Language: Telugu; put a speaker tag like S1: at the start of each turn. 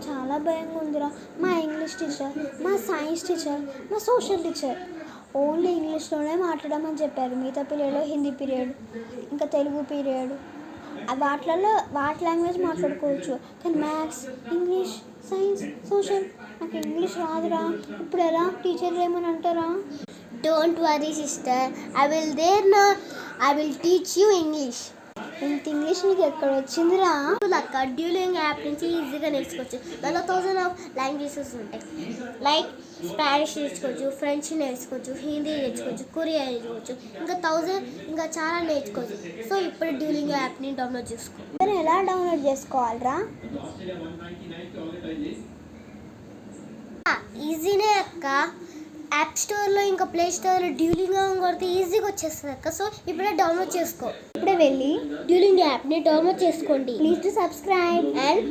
S1: చాలా భయంగా ఉందిరా. మా ఇంగ్లీష్ టీచర్, మా సైన్స్ టీచర్, మా సోషల్ టీచర్ ఓన్లీ ఇంగ్లీష్లోనే మాట్లాడమని చెప్పారు. మిగతా పీరియడ్లో హిందీ పీరియడ్, ఇంకా తెలుగు పీరియడ్, వాటి లాంగ్వేజ్ మాట్లాడుకోవచ్చు. కానీ మ్యాథ్స్, ఇంగ్లీష్, సైన్స్, సోషల్ నాకు ఇంగ్లీష్ రాదురా. ఇప్పుడు ఎలా టీచర్లు ఏమని అంటారా?
S2: Don't worry sister, I will teach you English.
S1: ఇంత ఇంగ్లీష్ నీకు ఎక్కడ వచ్చిందిరా?
S2: అక్క డ్యూలింగ్ యాప్ నుంచి ఈజీగా నేర్చుకోవచ్చు. దానిలో 1000 ఆఫ్ లాంగ్వేజెస్ ఉంటాయి. లైక్ స్పానిష్ నేర్చుకోవచ్చు, ఫ్రెంచ్ నేర్చుకోవచ్చు, హిందీ నేర్చుకోవచ్చు, కొరియా నేర్చుకోవచ్చు, ఇంకా చాలా నేర్చుకోవచ్చు. సో ఇప్పుడు డ్యూలింగ్ యాప్ని డౌన్లోడ్ చేసుకో.
S1: నేను ఎలా డౌన్లోడ్ చేసుకోవాలరా?
S2: ఈజీనే అక్క. యాప్ స్టోర్లో ఇంకా ప్లే స్టోర్లో డ్యూలింగ్ కొడితే ఈజీగా వచ్చేస్తుంది అక్క. సో ఇప్పుడే డౌన్లోడ్ చేసుకో.
S1: ఇప్పుడే వెళ్ళి
S2: డ్యూలింగ్ యాప్ని డౌన్లోడ్ చేసుకోండి.
S1: Please to subscribe
S2: and